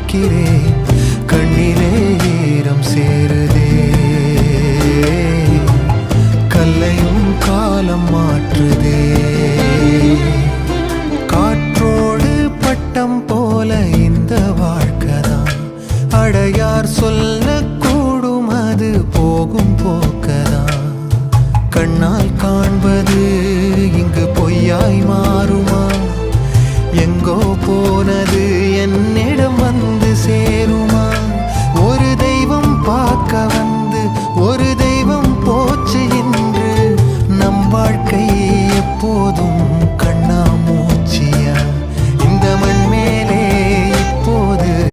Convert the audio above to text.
பார்க்கிறேன், கண்ணிலே ஈரம் சேருதே. கல்லையும் காலம் மாற்றுதே. காற்றோடு பட்டம் போல இந்த வாழ்க்கைதான், அடையார் சொல்லக்கூடும் அது போகும் போக்கதான். கண்ணால் காண்பது இங்கு பொய்யாய் மாறுமா? எங்கோ போனது